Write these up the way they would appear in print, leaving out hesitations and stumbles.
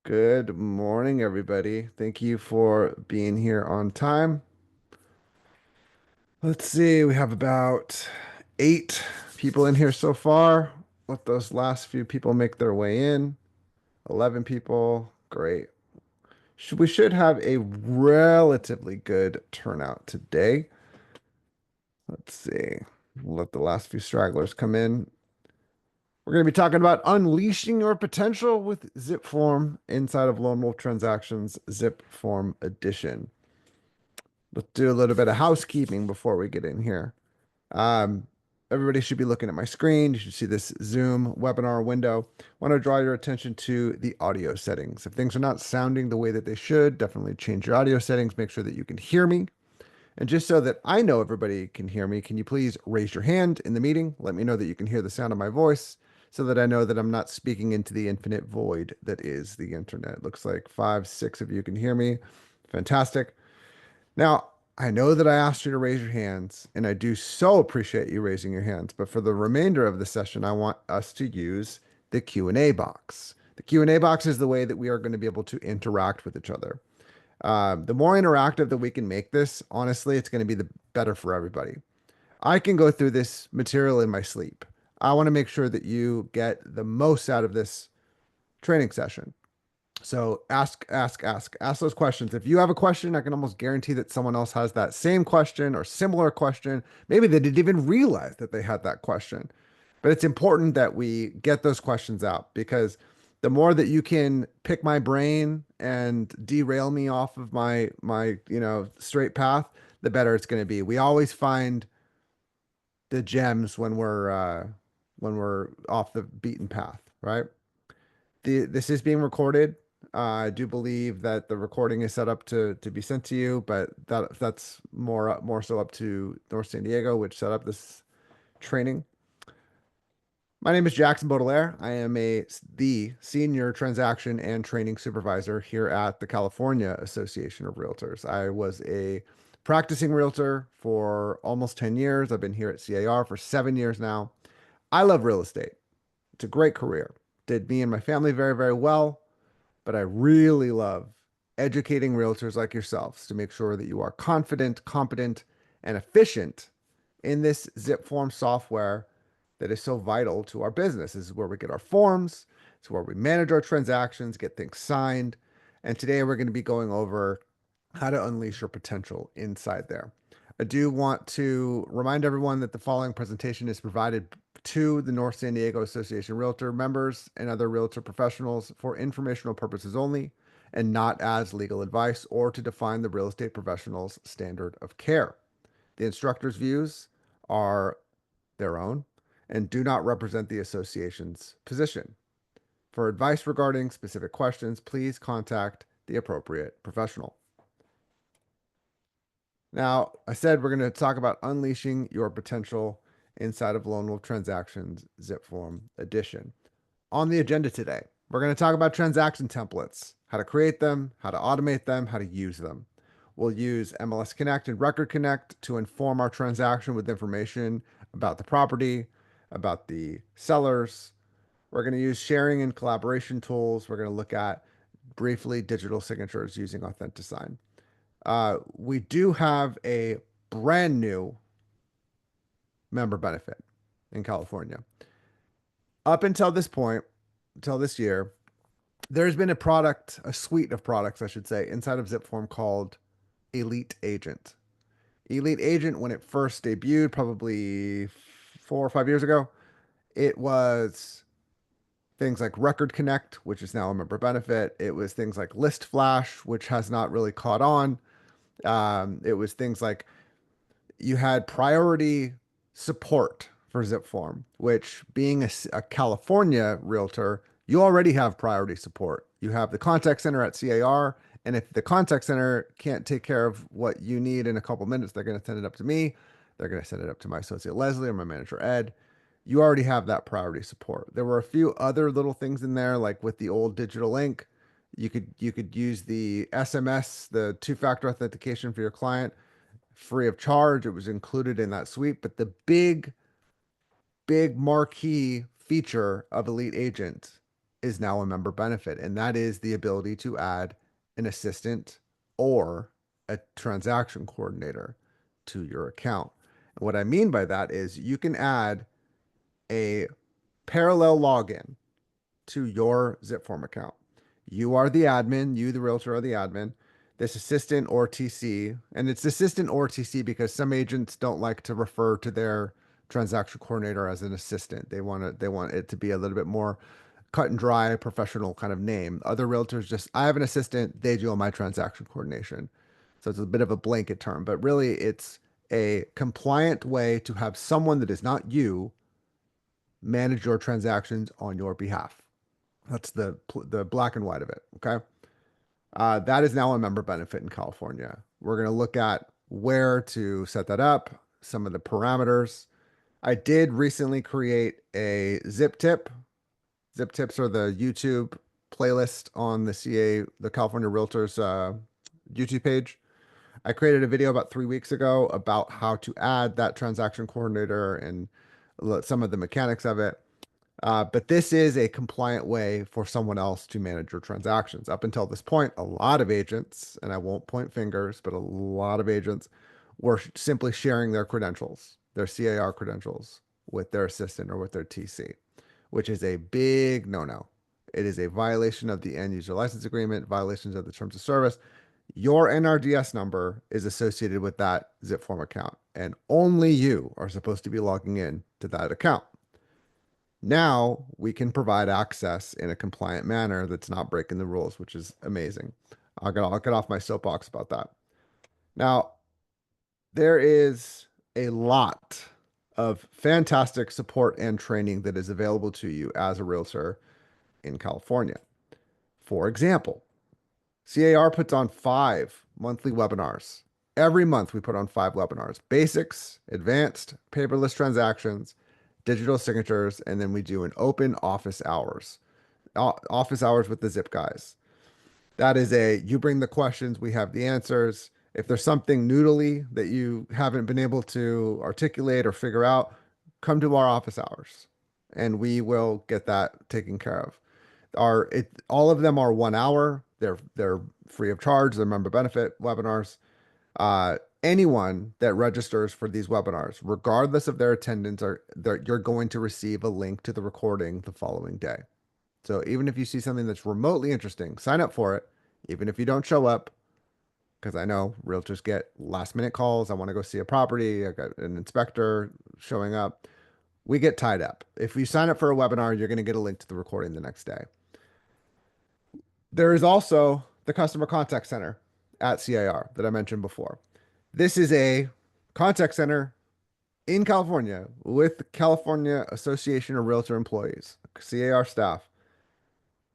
Good morning, everybody. Thank you for being here on time. Let's see, we have about 8 people in here so far. Let those last few people make their way in. 11 people. Great. We should have a relatively good turnout today. Let's see. Let the last few stragglers come in. We're going to be talking about unleashing your potential with zipForm inside of Lone Wolf Transactions zipForm Edition. Let's do a little bit of housekeeping before we get in here. Um, Everybody should be looking at my screen. You should see this Zoom webinar window. I want to draw your attention to the audio settings. If things are not sounding the way that they should, definitely change your audio settings. Make sure that you can hear me. And just so that I know everybody can hear me, can you please raise your hand in the meeting? Let me know that you can hear the sound of my voice so that I know that I'm not speaking into the infinite void that is the internet. Looks like 5, 6 of you can hear me. Fantastic. Now, I know that I asked you to raise your hands, and I do so appreciate you raising your hands, but for the remainder of the session, I want us to use the Q&A box. The Q&A box is the way that we are going to be able to interact with each other. The more interactive that we can make this, honestly, it's going to be the better for everybody. I can go through this material in my sleep. I want to make sure that you get the most out of this training session. So ask those questions. If you have a question, I can almost guarantee that someone else has that same question or similar question. Maybe they didn't even realize that they had that question. But it's important that we get those questions out because the more that you can pick my brain and derail me off of my straight path, the better it's going to be. We always find the gems when we're off the beaten path, right? This is being recorded. I do believe that the recording is set up to be sent to you, but that's more so up to North San Diego, which set up this training. My name is Jackson Beaudelaire. I am the senior transaction and training supervisor here at the California Association of Realtors. I was a practicing realtor for almost 10 years. I've been here at CAR for 7 years now. I love real estate. It's a great career. Did me and my family very, very well, but I really love educating realtors like yourselves to make sure that you are confident, competent, and efficient in this zipForm software that is so vital to our business. This is where we get our forms, it's where we manage our transactions, get things signed. And today we're going to be going over how to unleash your potential inside there. I do want to remind everyone that the following presentation is provided to the North San Diego Association Realtor members and other realtor professionals for informational purposes only and not as legal advice or to define the real estate professional's standard of care. The instructor's views are their own and do not represent the association's position. For advice regarding specific questions, please contact the appropriate professional. Now, I said we're going to talk about unleashing your potential inside of Lone Wolf Transactions zipForm Edition. On the agenda today, we're going to talk about transaction templates, how to create them, how to automate them, how to use them. We'll use MLS Connect and Record Connect to inform our transaction with information about the property, about the sellers. We're going to use sharing and collaboration tools. We're going to look at briefly digital signatures using AuthentiSign. We do have a brand new member benefit in California. Up until this point, until this year, there's been a suite of products, I should say, inside of zipForm called Elite Agent. Elite Agent, when it first debuted, probably 4 or 5 years ago, it was things like Record Connect, which is now a member benefit. It was things like List Flash, which has not really caught on. It was things like you had priority support for zipForm, which being a California realtor, you already have priority support. You have the contact center at CAR, and if the contact center can't take care of what you need in a couple minutes, they're going to send it up to me. They're going to send it up to my associate Leslie or my manager Ed. You already have that priority support. There were a few other little things in there, like with the old digital ink, you could use the SMS, the two-factor authentication for your client free of charge. It was included in that suite. But the big marquee feature of Elite Agent is now a member benefit, and that is the ability to add an assistant or a transaction coordinator to your account. And what I mean by that is you can add a parallel login to your zipForm account. You are the admin, you, the realtor, are the admin. This assistant or TC, and it's assistant or TC because some agents don't like to refer to their transaction coordinator as an assistant. They want it to be a little bit more cut and dry, professional kind of name. Other realtors just, I have an assistant, they do all my transaction coordination. So it's a bit of a blanket term, but really it's a compliant way to have someone that is not you manage your transactions on your behalf. That's the black and white of it. Okay. That is now a member benefit in California. We're going to look at where to set that up, some of the parameters. I did recently create a zip tip. Zip tips are the YouTube playlist on the California Realtors YouTube page. I created a video about 3 weeks ago about how to add that transaction coordinator and some of the mechanics of it. But this is a compliant way for someone else to manage your transactions. Up until this point, a lot of agents, and I won't point fingers, but a lot of agents were simply sharing their credentials, their CAR credentials, with their assistant or with their TC, which is a big no-no. It is a violation of the end user license agreement, violations of the terms of service. Your NRDS number is associated with that zipForm account, and only you are supposed to be logging in to that account. Now we can provide access in a compliant manner that's not breaking the rules, which is amazing. I'll get off my soapbox about that. Now, there is a lot of fantastic support and training that is available to you as a realtor in California. For example, CAR puts on 5 monthly webinars. Every month we put on 5 webinars: basics, advanced, paperless transactions, digital signatures, and then we do an open office hours. Office hours with the Zip guys. That is you bring the questions, we have the answers. If there's something noodly that you haven't been able to articulate or figure out, come to our office hours and we will get that taken care of. All of them are 1 hour. They're free of charge. They're member benefit webinars. Anyone that registers for these webinars, regardless of their attendance, you're going to receive a link to the recording the following day. So even if you see something that's remotely interesting, sign up for it. Even if you don't show up, because I know realtors get last minute calls. I want to go see a property. I got an inspector showing up. We get tied up. If you sign up for a webinar, you're going to get a link to the recording the next day. There is also the Customer Contact Center at CAR that I mentioned before. This is a contact center in California with the California Association of Realtor Employees, CAR staff,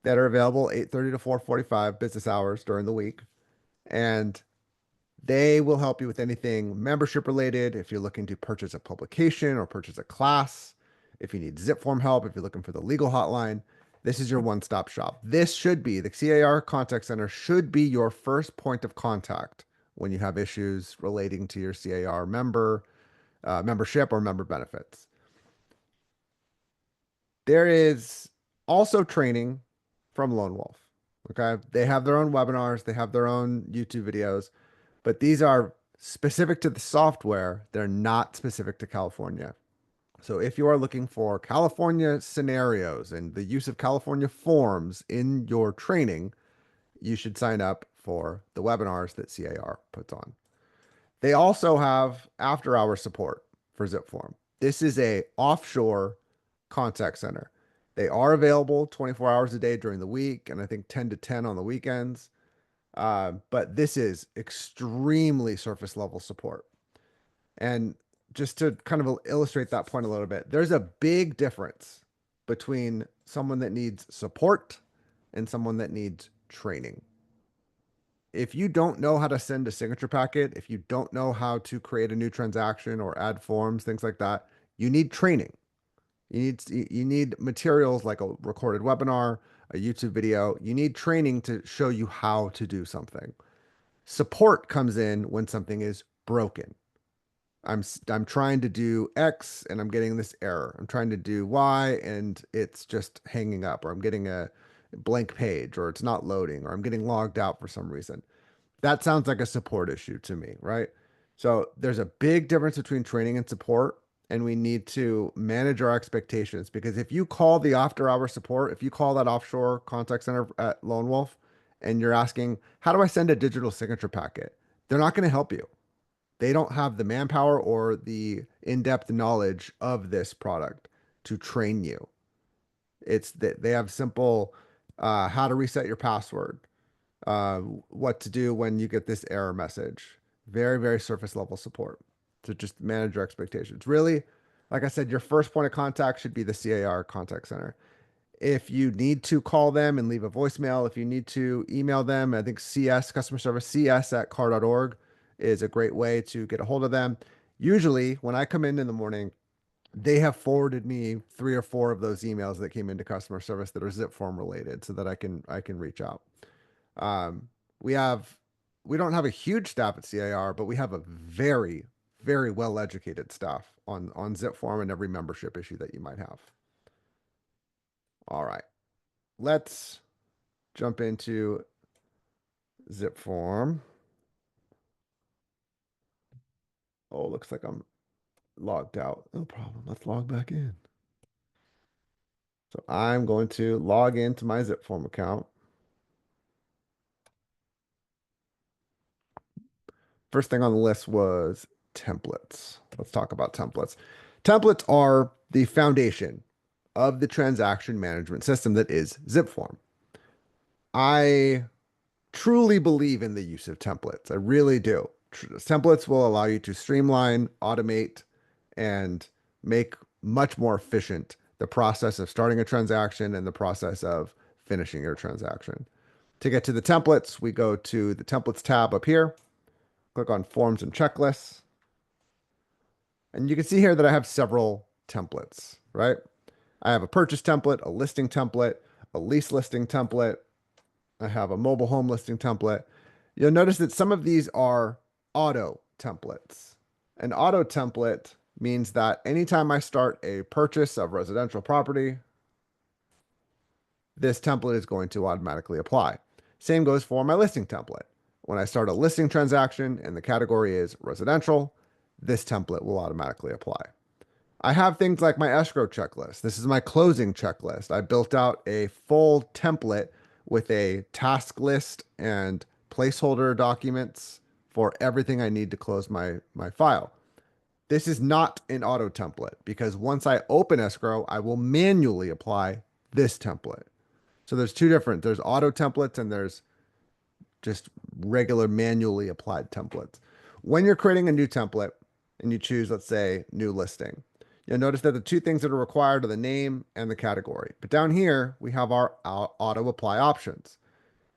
that are available 8:30 to 4:45 business hours during the week. And they will help you with anything membership related. If you're looking to purchase a publication or purchase a class, if you need zipForm help, if you're looking for the legal hotline, this is your one-stop shop. The CAR Contact Center should be your first point of contact when you have issues relating to your CAR membership or member benefits. There is also training from Lone Wolf. Okay. They have their own webinars, they have their own YouTube videos, but these are specific to the software. They're not specific to California. So if you are looking for California scenarios and the use of California forms in your training, you should sign up for the webinars that CAR puts on. They also have after-hour support for zipForm. This is a offshore contact center. They are available 24 hours a day during the week, and I think 10 to 10 on the weekends. But this is extremely surface level support. And just to kind of illustrate that point a little bit, there's a big difference between someone that needs support and someone that needs training. If you don't know how to send a signature packet, if you don't know how to create a new transaction or add forms, things like that, you need training. You need materials like a recorded webinar, a YouTube video. You need training to show you how to do something. Support comes in when something is broken. I'm trying to do X and I'm getting this error. I'm trying to do Y and it's just hanging up, or I'm getting a blank page, or it's not loading, or I'm getting logged out for some reason. That sounds like a support issue to me, right? So there's a big difference between training and support, and we need to manage our expectations, because if you call the after hour support, if you call that offshore contact center at Lone Wolf and you're asking, how do I send a digital signature packet? They're not going to help you. They don't have the manpower or the in-depth knowledge of this product to train you. It's that they have simple how to reset your password, what to do when you get this error message. Very, very surface level support. To just manage your expectations. Really, like I said, your first point of contact should be the CAR contact center. If you need to call them and leave a voicemail, if you need to email them, I think CS, customer service, cs@car.org is a great way to get a hold of them. Usually, when I come in the morning, they have forwarded me 3 or 4 of those emails that came into customer service that are zipForm related, so that I can reach out. Um, we have we don't have a huge staff at CAR, but we have a very, very well educated staff on zipForm and every membership issue that you might have. All right, let's jump into zipForm. Oh, looks like I'm logged out. No problem. Let's log back in. So I'm going to log into my zipForm account. First thing on the list was templates. Let's talk about templates. Templates are the foundation of the transaction management system that is zipForm. I truly believe in the use of templates. I really do. Templates will allow you to streamline, automate, and make much more efficient the process of starting a transaction and the process of finishing your transaction. To get to the templates, we go to the templates tab up here, click on forms and checklists. And you can see here that I have several templates, right? I have a purchase template, a listing template, a lease listing template. I have a mobile home listing template. You'll notice that some of these are auto templates. An auto template means that anytime I start a purchase of residential property, this template is going to automatically apply. Same goes for my listing template. When I start a listing transaction and the category is residential, this template will automatically apply. I have things like my escrow checklist. This is my closing checklist. I built out a full template with a task list and placeholder documents for everything I need to close my file. This is not an auto template, because once I open escrow, I will manually apply this template. So there's auto templates and there's just regular manually applied templates. When you're creating a new template and you choose, let's say, new listing, you'll notice that the 2 things that are required are the name and the category. But down here, we have our auto apply options.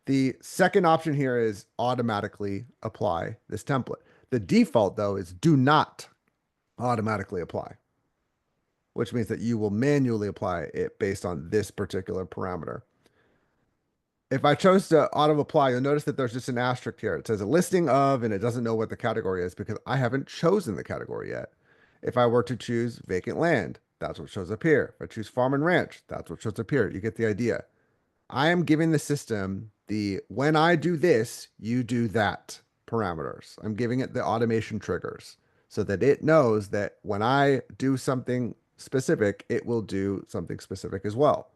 The second option here is automatically apply this template. The default, though, is do not automatically apply, which means that you will manually apply it based on this particular parameter. If I chose to auto apply, you'll notice that there's just an asterisk here. It says a listing of, and it doesn't know what the category is because I haven't chosen the category yet. If I were to choose vacant land, that's what shows up here. If I choose farm and ranch, that's what shows up here. You get the idea. I am giving the system the when I do this, you do that parameters. I'm giving it the automation triggers so that it knows that when I do something specific, it will do something specific as well.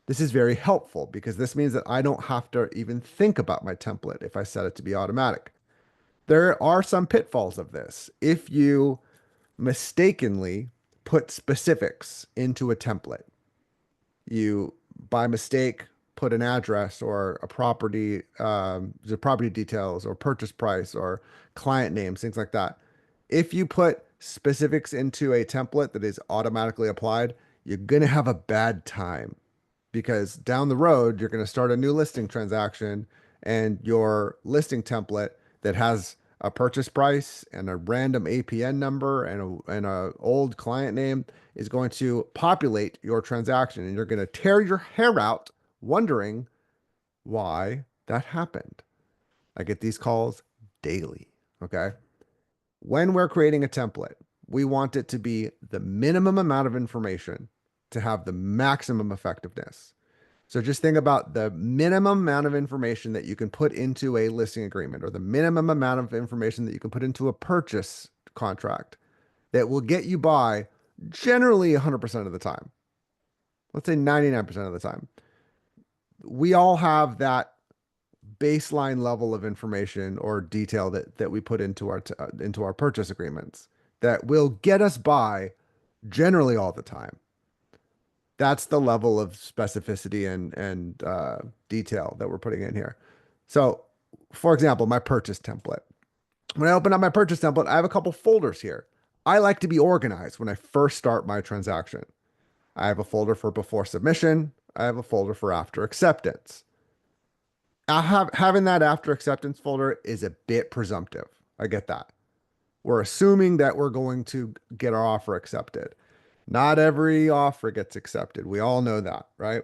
This is very helpful because this means that I don't have to even think about my template if I set it to be automatic. There are some pitfalls of this. If you mistakenly put specifics into a template, you by mistake put an address or a property, the property details or purchase price or client names, things like that. If you put specifics into a template that is automatically applied, you're going to have a bad time, because down the road, you're going to start a new listing transaction and your listing template that has a purchase price and a random APN number and a old client name is going to populate your transaction, and you're going to tear your hair out wondering why that happened. I get these calls daily. Okay. When we're creating a template, we want it to be the minimum amount of information to have the maximum effectiveness. So just think about the minimum amount of information that you can put into a listing agreement or the minimum amount of information that you can put into a purchase contract that will get you by generally 100% of the time. Let's say 99% of the time. We all have that baseline level of information or detail that we put into our purchase agreements that will get us by generally all the time. That's the level of specificity and detail that we're putting in here. So, for example, my purchase template. When I open up my purchase template, I have a couple folders here. I like to be organized when I first start my transaction. I have a folder for before submission. I have a folder for after acceptance. Having that after acceptance folder is a bit presumptive. I get that. We're assuming that we're going to get our offer accepted. Not every offer gets accepted. We all know that, right?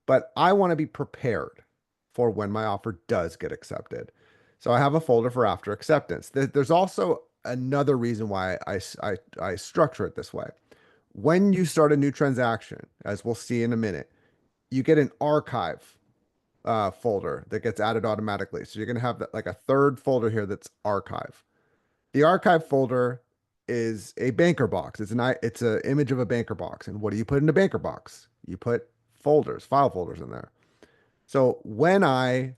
But I want to be prepared for when my offer does get accepted. So I have a folder for after acceptance. There's also another reason why I structure it this way. When you start a new transaction, as we'll see in a minute, you get an archive folder that gets added automatically. So you're going to have like a third folder here that's archive. The archive folder is a banker box. It's an image of a banker box. And what do you put in a banker box? You put folders, file folders in there. So when I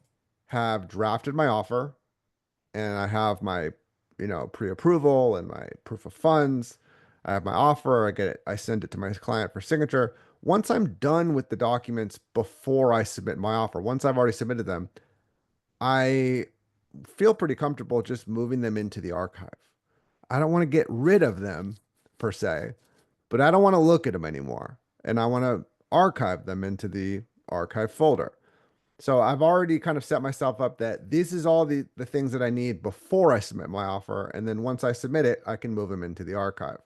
have drafted my offer and I have my, pre-approval and my proof of funds, I have my offer, I send it to my client for signature. Once I'm done with the documents before I submit my offer, once I've already submitted them, I feel pretty comfortable just moving them into the archive. I don't want to get rid of them per se, but I don't want to look at them anymore. And I want to archive them into the archive folder. So I've already kind of set myself up that this is all the things that I need before I submit my offer. And then once I submit it, I can move them into the archive.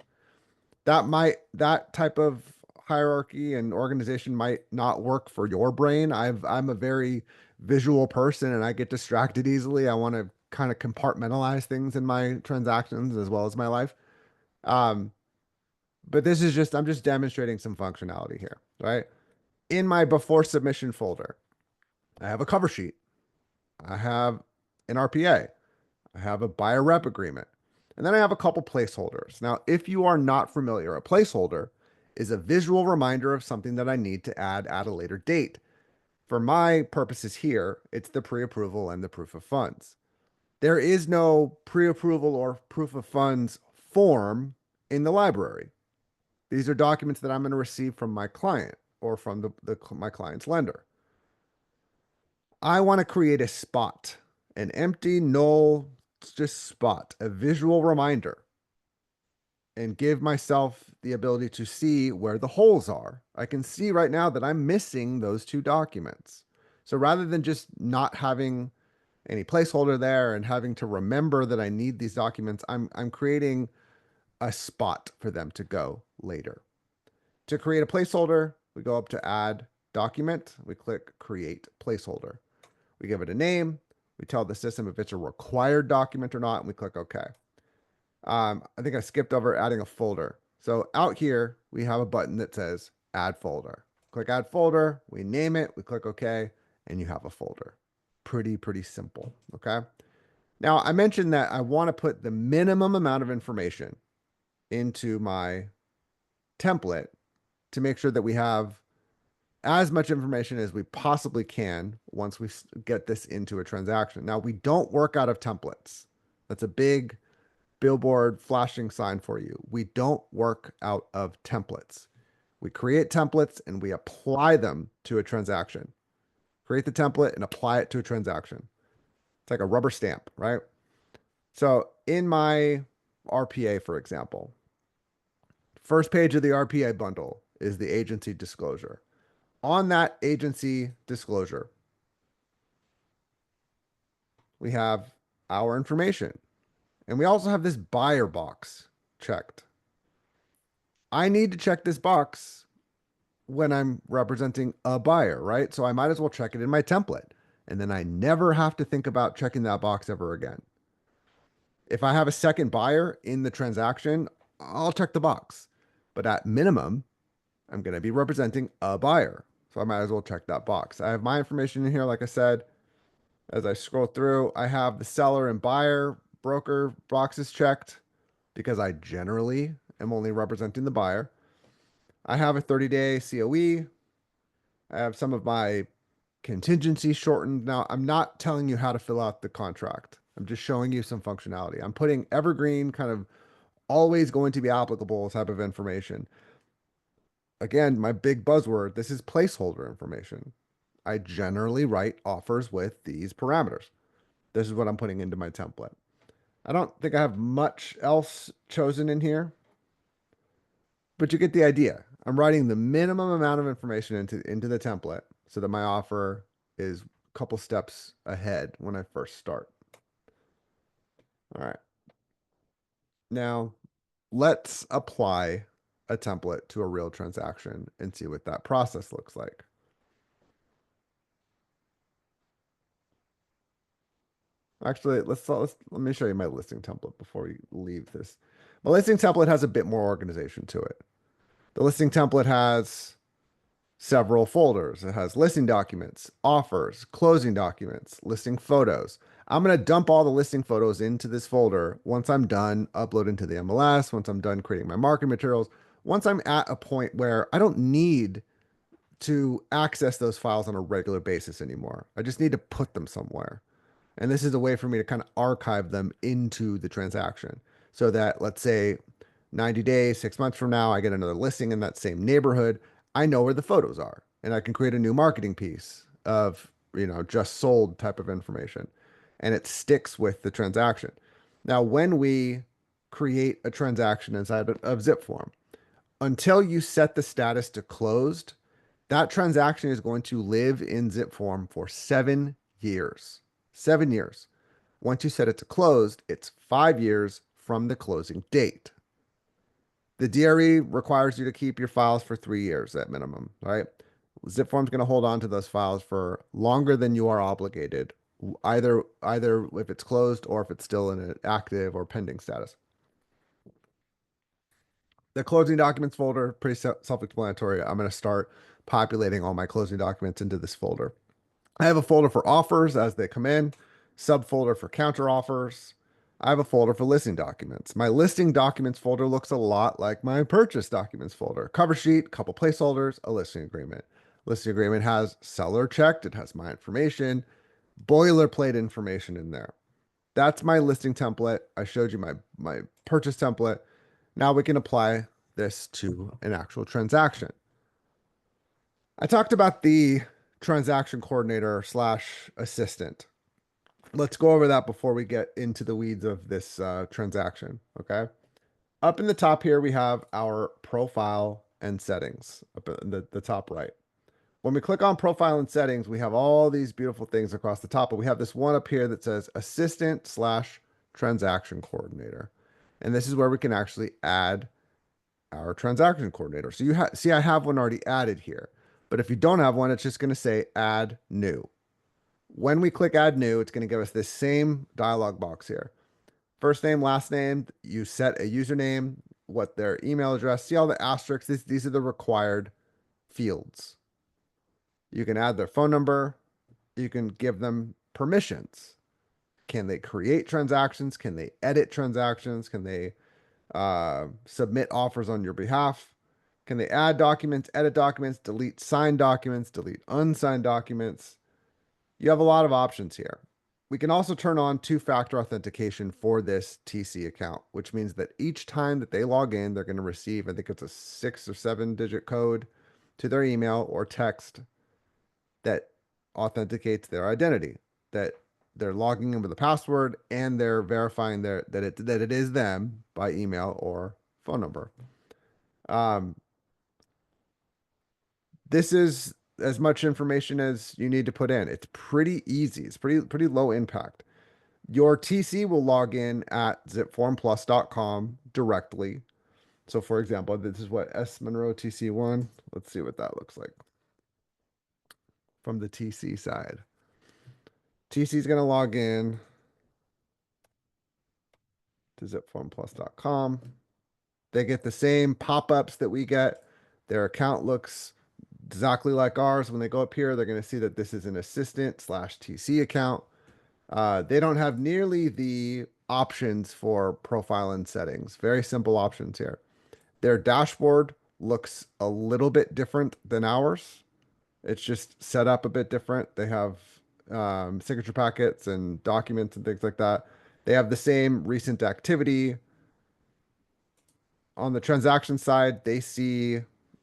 That type of hierarchy and organization might not work for your brain. I'm a very visual person and I get distracted easily. I want to kind of compartmentalize things in my transactions as well as my life. Um, but I'm just demonstrating some functionality here, right? In my before submission folder, I have a cover sheet. I have an RPA. I have a buyer rep agreement. And then I have a couple placeholders. Now, if you are not familiar, a placeholder is a visual reminder of something that I need to add at a later date. For my purposes here, it's the pre-approval and the proof of funds. There is no pre-approval or proof of funds form in the library. These are documents that I'm going to receive from my client or from my client's lender. I want to create a spot, an empty, null, just spot, a visual reminder, and give myself the ability to see where the holes are. I can see right now that I'm missing those two documents. So rather than just not having any placeholder there and having to remember that I need these documents, I'm creating a spot for them to go later. To create a placeholder, we go up to add document, we click create placeholder. We give it a name, we tell the system if it's a required document or not, and we click OK. I think I skipped over adding a folder. So out here, we have a button that says add folder. Click add folder, we name it, we click OK, and you have a folder. Pretty simple, okay? Now, I mentioned that I want to put the minimum amount of information into my template to make sure that we have as much information as we possibly can once we get this into a transaction. Now, we don't work out of templates. That's a big billboard flashing sign for you. We don't work out of templates. We create templates and we apply them to a transaction. Create the template and apply it to a transaction. It's like a rubber stamp, right? So in my RPA, for example, first page of the RPA bundle is the agency disclosure. On that agency disclosure, we have our information. And we also have this buyer box checked. I need to check this box when I'm representing a buyer, right? So I might as well check it in my template. And then I never have to think about checking that box ever again. If I have a second buyer in the transaction, I'll check the box. But at minimum, I'm going to be representing a buyer. So I might as well check that box. I have my information in here, like I said. As I scroll through, I have the seller and buyer broker boxes checked because I generally am only representing the buyer. I have a 30-day COE. I have some of my contingency shortened. Now, I'm not telling you how to fill out the contract. I'm just showing you some functionality. I'm putting evergreen, kind of always going to be applicable type of information. Again, my big buzzword, this is placeholder information. I generally write offers with these parameters. This is what I'm putting into my template. I don't think I have much else chosen in here, but you get the idea. I'm writing the minimum amount of information into the template so that my offer is a couple steps ahead when I first start. All right. Now, let's apply a template to a real transaction and see what that process looks like. Actually, let me show you my listing template before we leave this. My listing template has a bit more organization to it. The listing template has several folders. It has listing documents, offers, closing documents, listing photos. I'm going to dump all the listing photos into this folder once I'm done uploading to the MLS, once I'm done creating my marketing materials, once I'm at a point where I don't need to access those files on a regular basis anymore. I just need to put them somewhere. And this is a way for me to kind of archive them into the transaction so that, let's say, 90 days, 6 months from now, I get another listing in that same neighborhood. I know where the photos are and I can create a new marketing piece of, just sold type of information, and it sticks with the transaction. Now, when we create a transaction inside of zipForm, until you set the status to closed, that transaction is going to live in zipForm for 7 years. 7 years. Once you set it to closed, it's 5 years from the closing date. The DRE requires you to keep your files for 3 years at minimum, right? zipForm is going to hold on to those files for longer than you are obligated, either if it's closed or if it's still in an active or pending status. The closing documents folder, pretty self-explanatory. I'm going to start populating all my closing documents into this folder. I have a folder for offers as they come in, subfolder for counter offers. I have a folder for listing documents. My listing documents folder looks a lot like my purchase documents folder. Cover sheet, couple placeholders, a listing agreement. Listing agreement has seller checked, it has my information, boilerplate information in there. That's my listing template. I showed you my purchase template. Now we can apply this to an actual transaction. I talked about the transaction coordinator slash assistant. Let's go over that before we get into the weeds of this transaction. Okay. Up in the top here, we have our profile and settings up in the top right. When we click on profile and settings, we have all these beautiful things across the top, but we have this one up here that says assistant slash transaction coordinator. And this is where we can actually add our transaction coordinator. So you see, I have one already added here, but if you don't have one, it's just going to say add new. When we click add new, it's going to give us this same dialog box here. First name, last name, you set a username, what their email address, see all the asterisks. These are the required fields. You can add their phone number. You can give them permissions. Can they create transactions? Can they edit transactions? Can they submit offers on your behalf? Can they add documents, edit documents, delete signed documents, delete unsigned documents? You have a lot of options here. We can also turn on two-factor authentication for this TC account, which means that each time that they log in, they're going to receive, I think it's a 6 or 7-digit code to their email or text that authenticates their identity, that they're logging in with a password and they're verifying that it is them by email or phone number. This is as much information as you need to put in. It's pretty easy. It's pretty low impact. Your TC will log in at zipformplus.com directly. So for example, this is what S Monroe TC1. Let's see what that looks like from the TC side. TC is going to log in. to zipformplus.com. They get the same pop-ups that we get. Their account looks exactly like ours. When they go up here, they're going to see that this is an assistant slash TC account. They don't have nearly the options for profile and settings. Very simple options here. Their dashboard looks a little bit different than ours. It's just set up a bit different. They have signature packets and documents and things like that. They have the same recent activity. On the transaction side, they see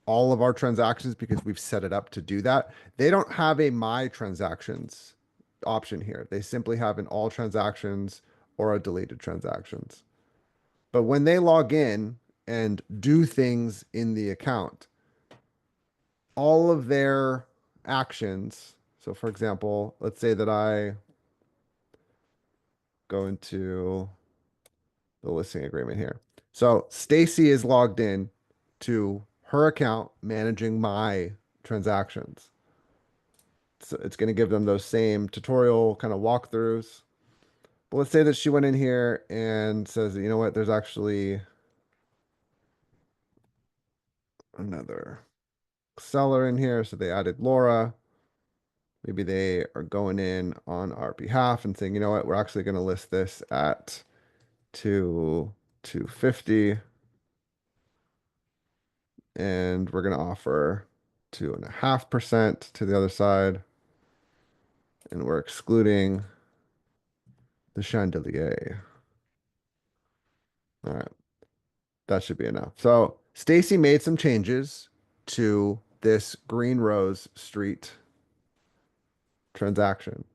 all of our transactions because we've set it up to do that. They don't have a my transactions option here. They simply have an all transactions or a deleted transactions. But when they log in and do things in the account, all of their actions. So for example, let's say that I go into the listing agreement here. So Stacy is logged in to her account managing my transactions. So it's going to give them those same tutorial kind of walkthroughs. But let's say that she went in here and says, you know what, there's actually another seller in here. So they added Laura. Maybe they are going in on our behalf and saying, you know what, we're actually going to list this at 250 and we're going to offer 2.5% to the other side. And we're excluding the chandelier. All right. That should be enough. So Stacy made some changes to this Green Rose Street transaction.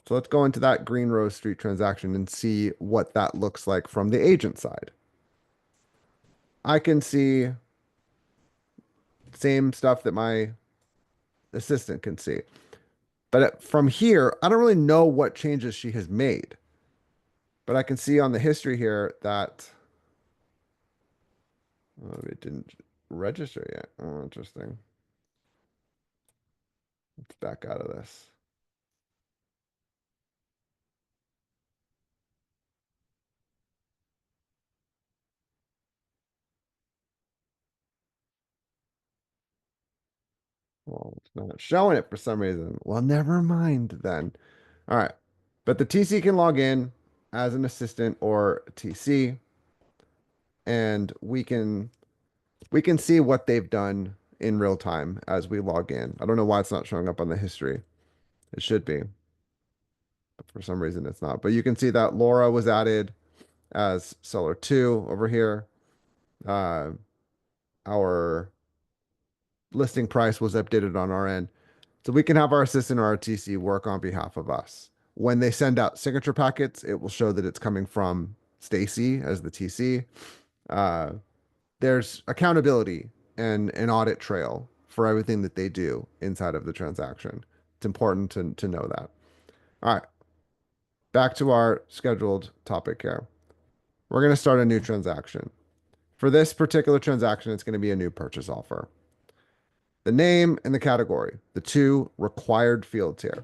So let's go into that Green Rose Street transaction and see what that looks like from the agent side. I can see same stuff that my assistant can see. But from here, I don't really know what changes she has made. But I can see on the history here that it didn't register yet. Oh, interesting. Let's back out of this. Well, it's not showing it for some reason. Well, never mind then. All right. But the TC can log in as an assistant or TC, and we can see what they've done in real time as we log in. I don't know why it's not showing up on the history. It should be, but for some reason it's not. But you can see that Laura was added as seller 2 over here. Uh, our listing price was updated on our end. So we can have our assistant or our TC work on behalf of us. When they send out signature packets, it will show that it's coming from Stacy as the TC. Uh, there's accountability and an audit trail for everything that they do inside of the transaction. It's important to know that. All right, back to our scheduled topic here. We're going to start a new transaction. For this particular transaction, it's going to be a new purchase offer. The name and the category, the two required fields here.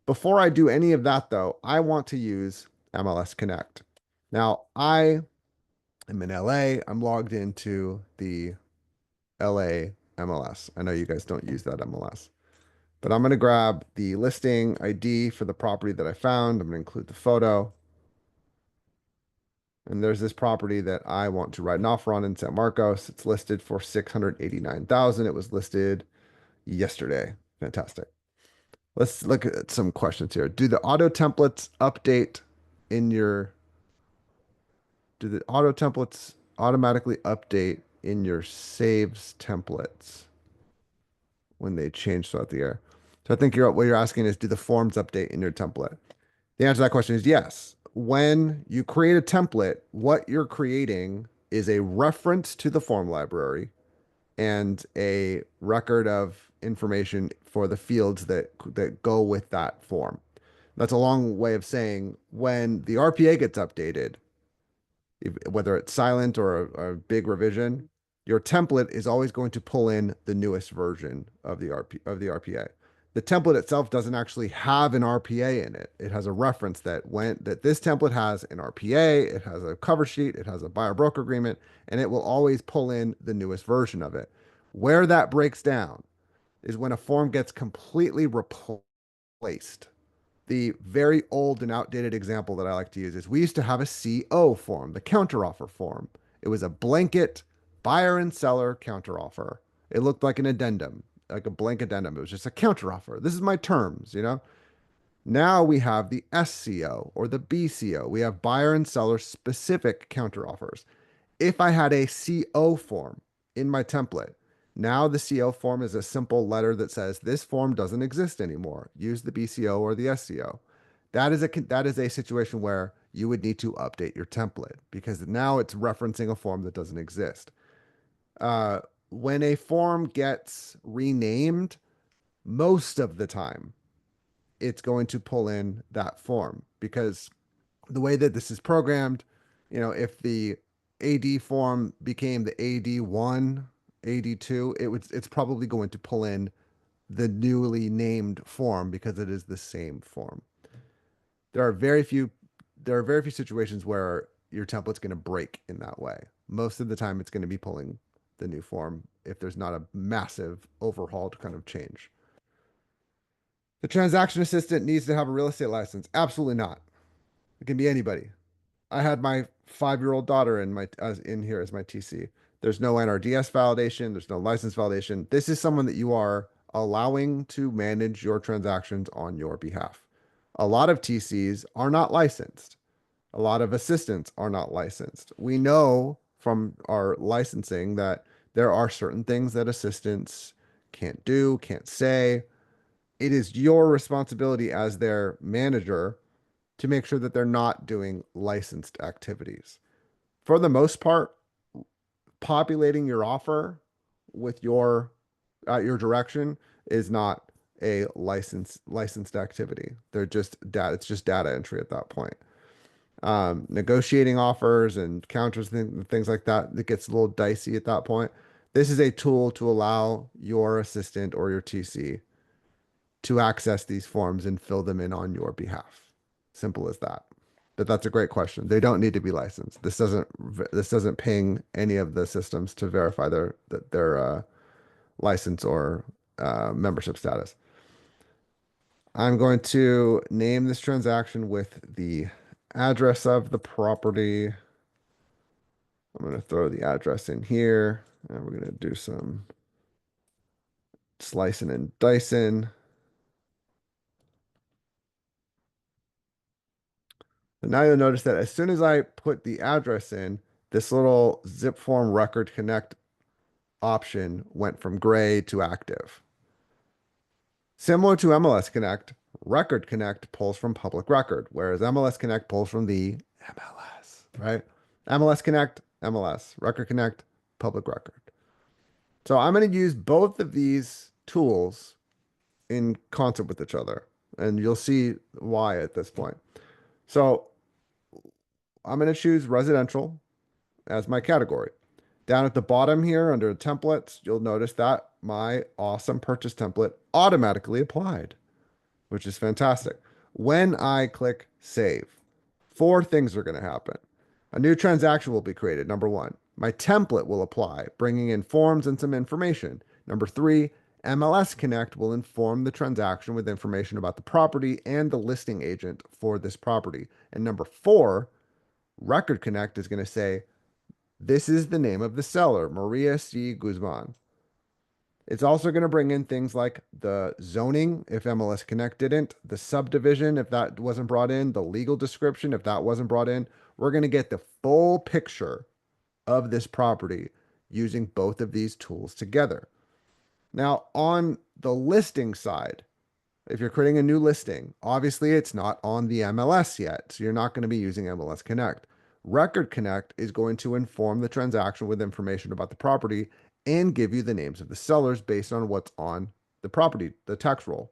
Before I do any of that, though, I want to use MLS Connect. Now, I am in LA. I'm logged into the LA MLS. I know you guys don't use that MLS, but I'm going to grab the listing ID for the property that I found. I'm going to include the photo. And there's this property that I want to write an offer on in San Marcos. It's listed for $689,000. It was listed yesterday. Fantastic. Let's look at some questions here. Do the auto templates update in your, do the auto templates automatically update in your saves templates when they change throughout the year? So I think what you're asking is, do the forms update in your template? The answer to that question is yes. When you create a template, what you're creating is a reference to the form library and a record of information for the fields that go with that form. That's a long way of saying when the RPA gets updated, whether it's silent or a big revision, your template is always going to pull in the newest version of the RPA. The template itself doesn't actually have an RPA in it. It has a reference that this template has an RPA, it has a cover sheet, it has a buyer broker agreement, and it will always pull in the newest version of it. Where that breaks down is when a form gets completely replaced. The very old and outdated example that I like to use is we used to have a CO form, the counteroffer form. It was a blanket buyer and seller counteroffer. It looked like an addendum, like a blank addendum. It was just a counteroffer. This is my terms, you know? Now we have the SCO or the BCO. We have buyer and seller specific counteroffers. If I had a CO form in my template, now the CO form is a simple letter that says this form doesn't exist anymore. Use the BCO or the SCO. That is a situation where you would need to update your template because now it's referencing a form that doesn't exist. Uh, when a form gets renamed, most of the time it's going to pull in that form because the way that this is programmed, if the AD form became the AD1, AD2, it's probably going to pull in the newly named form because it is the same form. There are very few there are very few situations where your template's going to break in that way. Most of the time it's going to be pulling the new form if there's not a massive overhauled kind of change. The transaction assistant needs to have a real estate license. Absolutely not. It can be anybody. I had my 5-year-old daughter in here as my TC. There's no NRDS validation. There's no license validation. This is someone that you are allowing to manage your transactions on your behalf. A lot of TCs are not licensed. A lot of assistants are not licensed. We know from our licensing that there are certain things that assistants can't do, can't say. It is your responsibility as their manager to make sure that they're not doing licensed activities. For the most part, populating your offer with your direction is not a licensed activity. They're just data. It's just data entry at that point. Negotiating offers and counters and things like that, it gets a little dicey at that point. This is a tool to allow your assistant or your TC to access these forms and fill them in on your behalf. Simple as that. But that's a great question. They don't need to be licensed. This doesn't ping any of the systems to verify their license or membership status. I'm going to name this transaction with the address of the property. I'm going to throw the address in here, and we're going to do some slicing and dicing. And now you'll notice that as soon as I put the address in, this little zipForm record connect option went from gray to active. Similar to MLS Connect, Record Connect pulls from public record, whereas MLS Connect pulls from the MLS, right? MLS Connect, MLS, Record Connect, public record. So I'm going to use both of these tools in concert with each other, and you'll see why at this point. So I'm going to choose residential as my category. Down at the bottom here under templates, you'll notice that my awesome purchase template automatically applied, which is fantastic. When I click save, 4 things are going to happen. A new transaction will be created. Number 1, my template will apply, bringing in forms and some information. Number 3, MLS Connect will inform the transaction with information about the property and the listing agent for this property. And number 4, Record Connect is going to say, this is the name of the seller, Maria C. Guzman. It's also going to bring in things like the zoning, if MLS Connect didn't, the subdivision, if that wasn't brought in, the legal description, if that wasn't brought in. We're going to get the full picture of this property using both of these tools together. Now, on the listing side, if you're creating a new listing, obviously it's not on the MLS yet, so you're not going to be using MLS Connect. Record Connect is going to inform the transaction with information about the property and give you the names of the sellers based on what's on the property, the tax roll.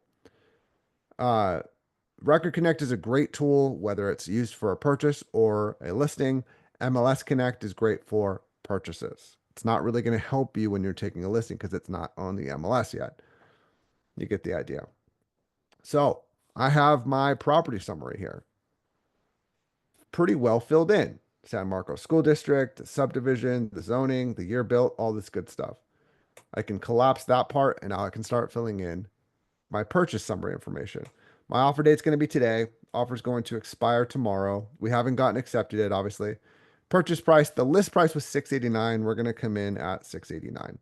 Record Connect is a great tool, whether it's used for a purchase or a listing. MLS Connect is great for purchases. It's not really going to help you when you're taking a listing because it's not on the MLS yet. You get the idea. So I have my property summary here, pretty well filled in. San Marcos School District, the subdivision, the zoning, the year built, all this good stuff. I can collapse that part and now I can start filling in my purchase summary information. My offer date's going to be today. Offer's going to expire tomorrow. We haven't gotten accepted yet, obviously. Purchase price, the list price was 689. We're going to come in at 689.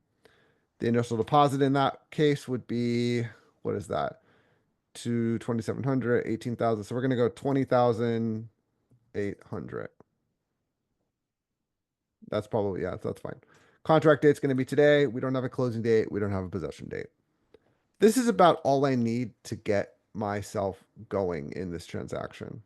The initial deposit in that case would be, what is that? To 2,700, 18,000. So we're going to go 20,800. That's probably, yeah, that's fine. Contract date's going to be today. We don't have a closing date. We don't have a possession date. This is about all I need to get myself going in this transaction.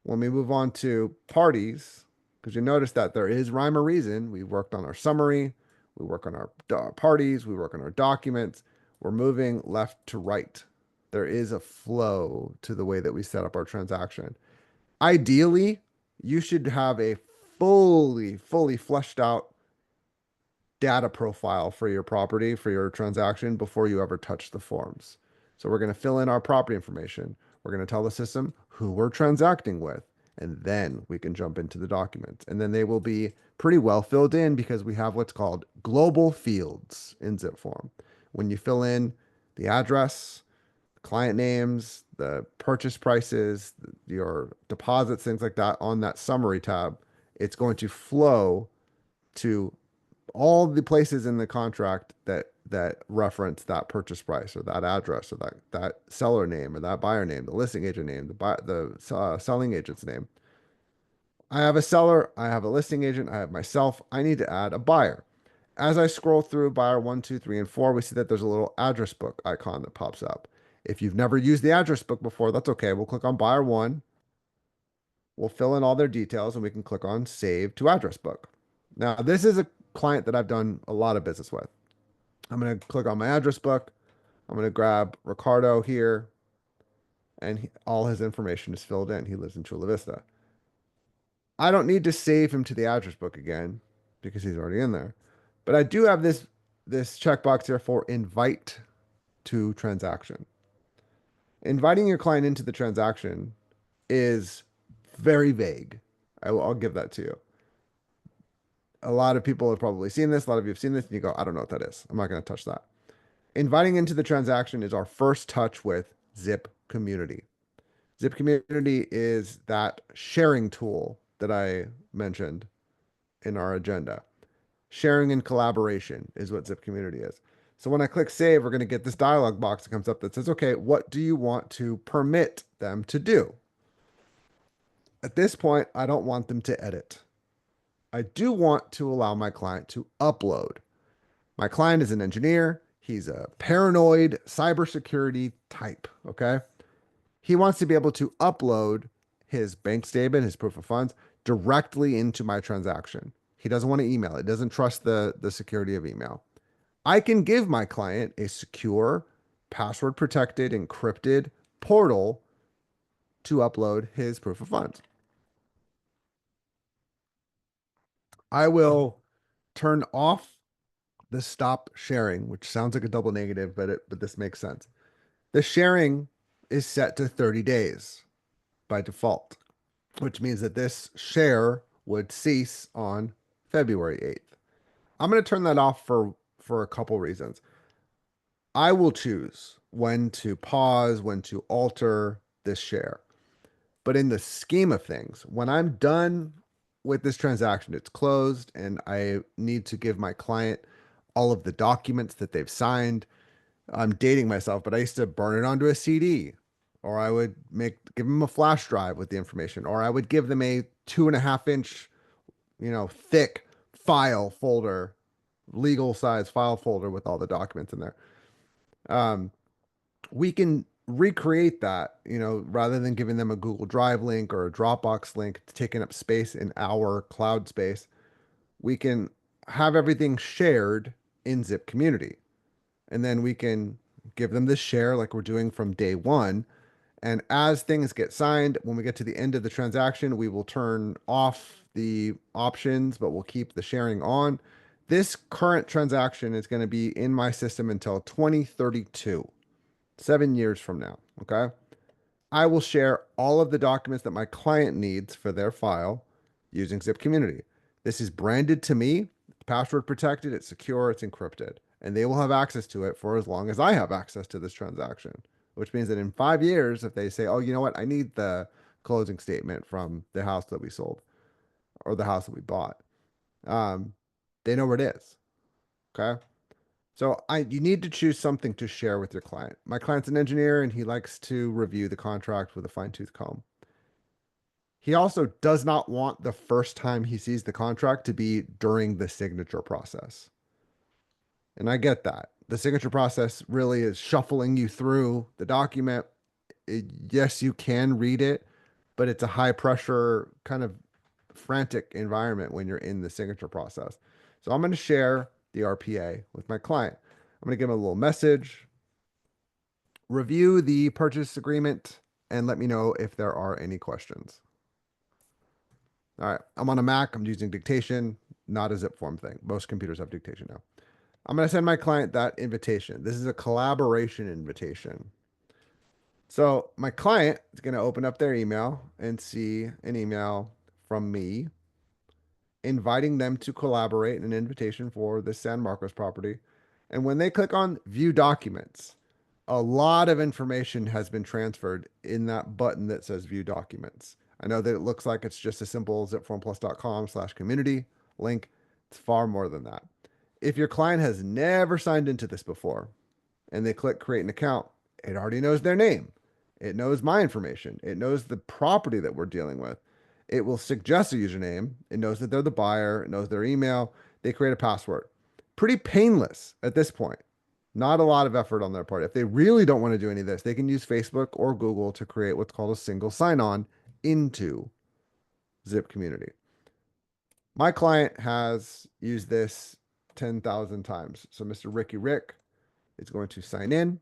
When we move on to parties, because you notice that there is rhyme or reason. We worked on our summary, we work on our parties, we work on our documents. We're moving left to right. There is a flow to the way that we set up our transaction. Ideally, you should have a fully fleshed out data profile for your property, for your transaction before you ever touch the forms. So we're going to fill in our property information. We're going to tell the system who we're transacting with, and then we can jump into the documents. And then they will be pretty well filled in because we have what's called global fields in zipForm. When you fill in the address, client names, the purchase prices, your deposits, things like that on that summary tab, it's going to flow to all the places in the contract that reference that purchase price or that address or that seller name or that buyer name, the listing agent name, the selling agent's name. I have a seller, I have a listing agent, I have myself. I need to add a buyer. As I scroll through buyer 1, 2, 3, and 4, we see that there's a little address book icon that pops up. If you've never used the address book before, that's okay. We'll click on buyer 1. We'll fill in all their details and we can click on save to address book. Now, this is a client that I've done a lot of business with. I'm going to click on my address book. I'm going to grab Ricardo here, and all his information is filled in. He lives in Chula Vista. I don't need to save him to the address book again because he's already in there. But I do have this checkbox here for invite to transaction. Inviting your client into the transaction is very vague. I'll give that to you. A lot of people have probably seen this. A lot of you have seen this, and you go, I don't know what that is. I'm not going to touch that. Inviting into the transaction is our first touch with zipCommunity. zipCommunity is that sharing tool that I mentioned in our agenda. Sharing and collaboration is what zipCommunity is. So when I click save, we're going to get this dialog box that comes up that says, okay, what do you want to permit them to do? At this point, I don't want them to edit. I do want to allow my client to upload. My client is an engineer. He's a paranoid cybersecurity type. Okay. He wants to be able to upload his bank statement, his proof of funds directly into my transaction. He doesn't want to email. It doesn't trust the security of email. I can give my client a secure, password protected, encrypted portal to upload his proof of funds. I will turn off the stop sharing, which sounds like a double negative, but this makes sense. The sharing is set to 30 days by default, which means that this share would cease on February 8th. I'm going to turn that off for a couple reasons. I will choose when to pause, when to alter this share. But in the scheme of things, when I'm done with this transaction, it's closed, and I need to give my client all of the documents that they've signed. I'm dating myself, but I used to burn it onto a CD, or I would give them a flash drive with the information, or I would give them a 2.5 inch, thick file folder, legal size file folder with all the documents in there. We can recreate that, rather than giving them a Google Drive link or a Dropbox link taking up space in our cloud space. We can have everything shared in zipCommunity. And then we can give them this share like we're doing from day one. And as things get signed, when we get to the end of the transaction, we will turn off the options, but we'll keep the sharing on. This current transaction is going to be in my system until 2032. 7 years from now. Okay. I will share all of the documents that my client needs for their file using zipCommunity. This is branded to me, it's password protected, it's secure, it's encrypted, and they will have access to it for as long as I have access to this transaction, which means that in 5 years, if they say, oh, you know what, I need the closing statement from the house that we sold or the house that we bought, um, they know where it is. Okay. So you need to choose something to share with your client. My client's an engineer and he likes to review the contract with a fine-tooth comb. He also does not want the first time he sees the contract to be during the signature process. And I get that. The signature process really is shuffling you through the document. Yes, you can read it, but it's a high pressure, kind of frantic environment when you're in the signature process. So I'm going to share the RPA with my client. I'm going to give him a little message, review the purchase agreement, and let me know if there are any questions. All right, I'm on a Mac. I'm using dictation, not a zipForm thing. Most computers have dictation now. I'm going to send my client that invitation. This is a collaboration invitation. So my client is going to open up their email and see an email from me inviting them to collaborate, an invitation for the San Marcos property. And when they click on view documents, a lot of information has been transferred in that button that says view documents. I know that it looks like it's just a simple zipformplus.com/community link. It's far more than that. If your client has never signed into this before and they click create an account, it already knows their name. It knows my information. It knows the property that we're dealing with. It will suggest a username. It knows that they're the buyer. It knows their email. They create a password. Pretty painless at this point. Not a lot of effort on their part. If they really don't want to do any of this, they can use Facebook or Google to create what's called a single sign-on into zipCommunity. My client has used this 10,000 times. So Mr. Ricky Rick is going to sign in.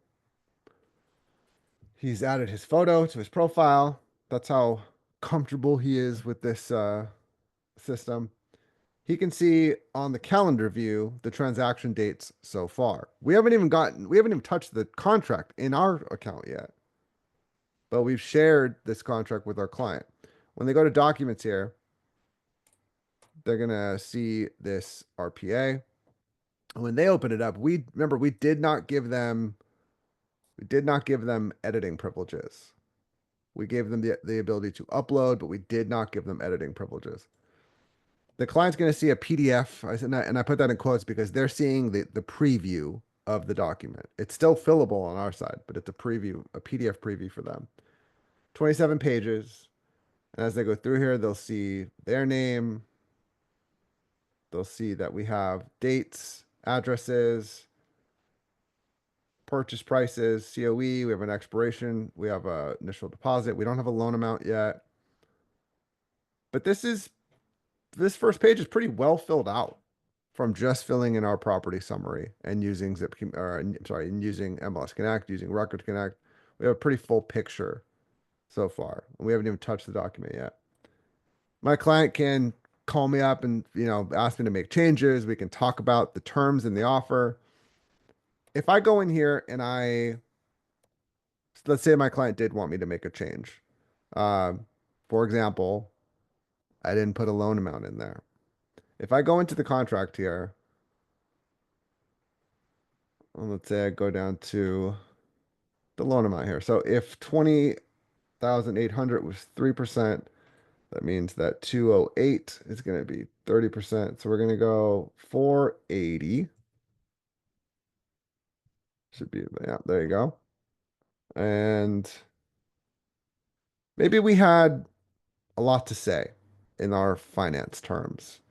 He's added his photo to his profile. That's how comfortable he is with this system. He can see on the calendar view the transaction dates so far. We haven't even touched the contract in our account yet, but we've shared this contract with our client. When they go to documents here, they're gonna see this RPA. When they open it up, we did not give them editing privileges. We gave them the ability to upload, but we did not give them editing privileges. The client's going to see a PDF, and I put that in quotes because they're seeing the preview of the document. It's still fillable on our side, but it's a preview, a PDF preview for them. 27 pages. And as they go through here, they'll see their name. They'll see that we have dates, addresses, purchase prices, COE. We have an expiration. We have an initial deposit. We don't have a loan amount yet. But this first page is pretty well filled out from just filling in our property summary and using and using MLS Connect, using Record Connect. We have a pretty full picture so far. We haven't even touched the document yet. My client can call me up and, ask me to make changes. We can talk about the terms in the offer. If I go in here and let's say my client did want me to make a change. For example, I didn't put a loan amount in there. If I go into the contract here, let's say I go down to the loan amount here. So if 20,800 was 3%, that means that 208 is going to be 30%. So we're going to go 480. Should be, yeah, there you go. And maybe we had a lot to say in our finance terms.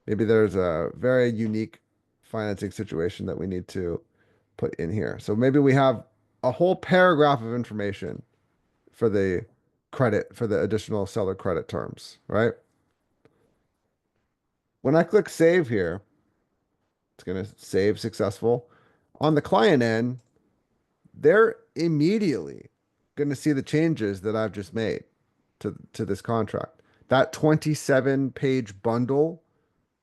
Maybe there's a very unique financing situation that we need to put in here. So maybe we have a whole paragraph of information for the additional seller credit terms, right? When I click save here, it's going to save successful. On the client end, they're immediately going to see the changes that I've just made to this contract. That 27-page bundle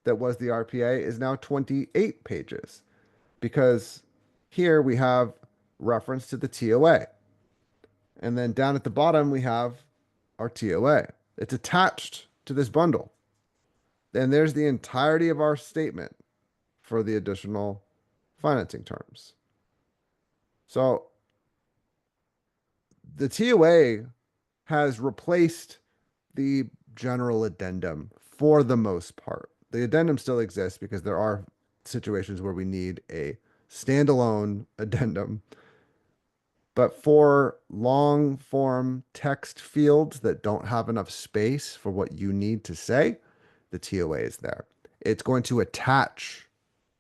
that was the RPA is now 28 pages because here we have reference to the TOA. And then down at the bottom, we have our TOA. It's attached to this bundle. Then there's the entirety of our statement for the additional financing terms. So the TOA has replaced the general addendum for the most part. The addendum still exists because there are situations where we need a standalone addendum. But for long form text fields that don't have enough space for what you need to say, the TOA is there. It's going to attach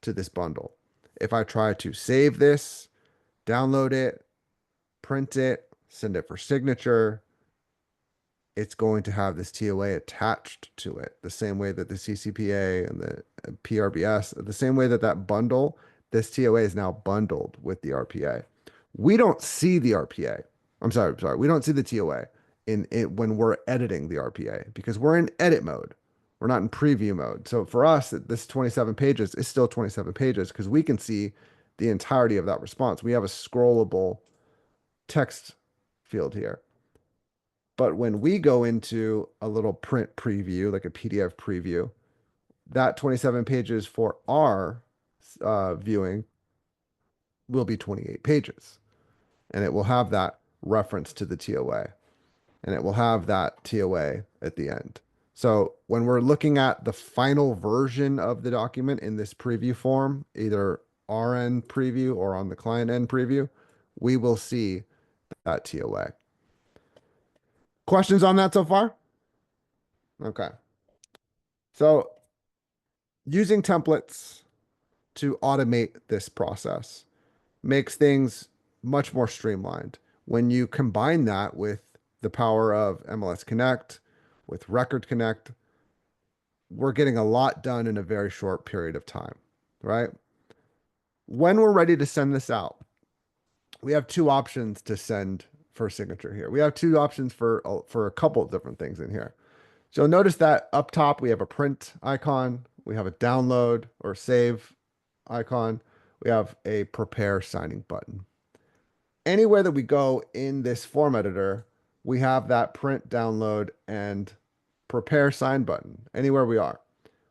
to this bundle. If I try to save this, download it, print it, send it for signature, it's going to have this TOA attached to it, the same way that the CCPA and the PRBS, the same way that that bundle, this TOA is now bundled with the RPA. We don't see the RPA. I'm sorry. We don't see the TOA in it when we're editing the RPA because we're in edit mode. We're not in preview mode. So for us, this 27 pages is still 27 pages because we can see the entirety of that response. We have a scrollable text field here. But when we go into a little print preview, like a PDF preview, that 27 pages for our viewing will be 28 pages. And it will have that reference to the TOA. And it will have that TOA at the end. So when we're looking at the final version of the document in this preview form, either our end preview or on the client end preview, we will see that TOA. Questions on that so far? Okay. So using templates to automate this process makes things much more streamlined. When you combine that with the power of MLS Connect, with Record Connect, we're getting a lot done in a very short period of time, right? When we're ready to send this out, we have two options to send for signature here. We have two options for a couple of different things in here. So notice that up top, we have a print icon. We have a download or save icon. We have a prepare signing button. Anywhere that we go in this form editor, we have that print, download, and prepare sign button anywhere we are.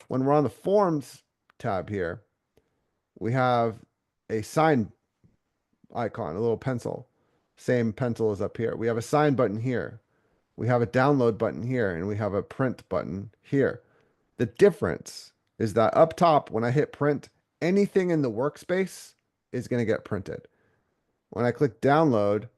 When we're on the forms tab here, we have a sign icon, a little pencil. Same pencil as up here. We have a sign button here. We have a download button here, and we have a print button here. The difference is that up top, when I hit print, anything in the workspace is going to get printed. When I click download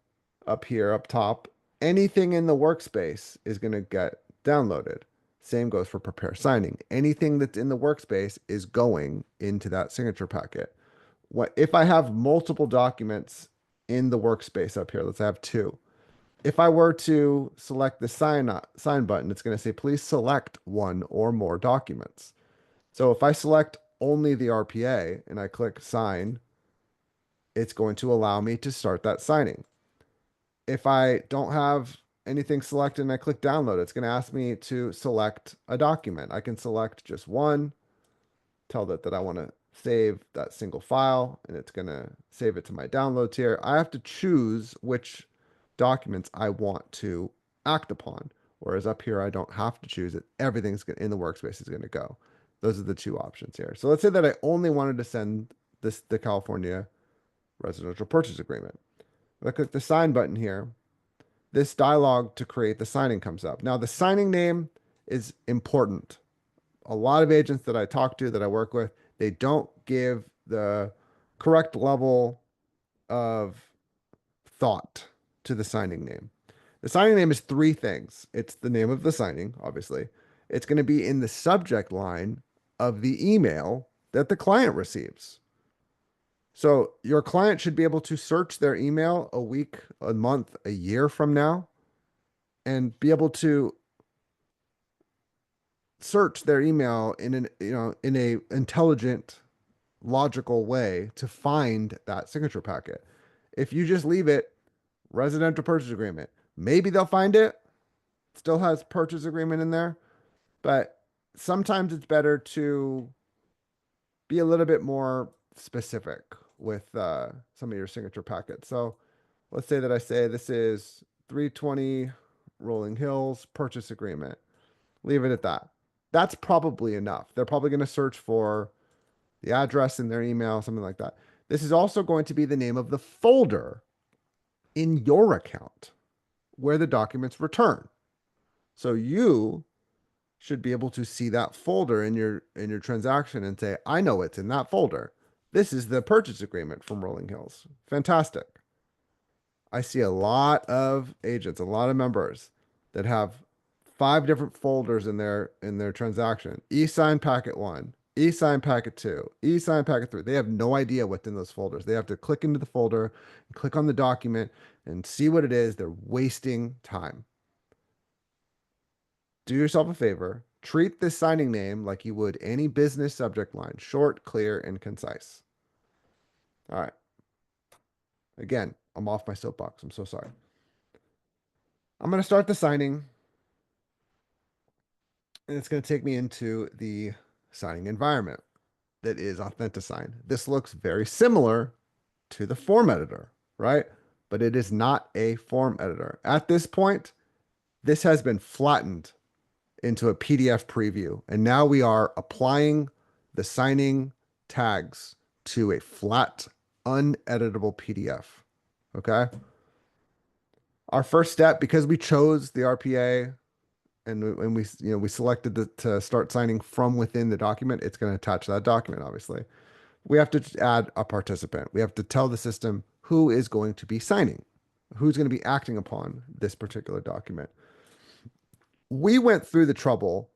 up here, up top, anything in the workspace is going to get downloaded. Same goes for prepare signing. Anything that's in the workspace is going into that signature packet. If I have multiple documents in the workspace up here, let's have two. If I were to select the sign button, it's going to say, please select one or more documents. So if I select only the RPA and I click sign, it's going to allow me to start that signing. If I don't have anything selected and I click download, it's going to ask me to select a document. I can select just one, tell it that I want to save that single file, and it's going to save it to my downloads here. I have to choose which documents I want to act upon. Whereas up here, I don't have to choose it. Everything's in the workspace is going to go. Those are the two options here. So let's say that I only wanted to send the California residential purchase agreement. If I click the sign button here, this dialog to create the signing comes up. Now the signing name is important. A lot of agents that I talk to, that I work with, they don't give the correct level of thought to the signing name. The signing name is three things. It's the name of the signing, obviously. It's going to be in the subject line of the email that the client receives. So your client should be able to search their email a week, a month, a year from now, and be able to search their email in a intelligent, logical way to find that signature packet. If you just leave it residential purchase agreement, maybe they'll find it. Still has purchase agreement in there, but sometimes it's better to be a little bit more specific with some of your signature packets. So let's say that I say this is 320 Rolling Hills purchase agreement. Leave it at that. That's probably enough. They're probably going to search for the address in their email, something like that. This is also going to be the name of the folder in your account where the documents return. So you should be able to see that folder in your transaction and say, I know it's in that folder. This is the purchase agreement from Rolling Hills. Fantastic. I see a lot of agents, a lot of members that have 5 different folders in their transaction. E-sign packet 1, e-sign packet 2, e-sign packet 3. They have no idea what's in those folders. They have to click into the folder, click on the document, and see what it is. They're wasting time. Do yourself a favor. Treat this signing name like you would any business subject line, short, clear, and concise. All right. Again, I'm off my soapbox. I'm so sorry. I'm going to start the signing, and it's going to take me into the signing environment that is Authentisign. This looks very similar to the form editor, right? But it is not a form editor. At this point, this has been flattened into a PDF preview, and now we are applying the signing tags to a flat, uneditable PDF. Okay. Our first step, because we chose the RPA and we selected to start signing from within the document, it's going to attach that document, obviously. We have to add a participant. We have to tell the system who is going to be signing, who's going to be acting upon this particular document. We went through the trouble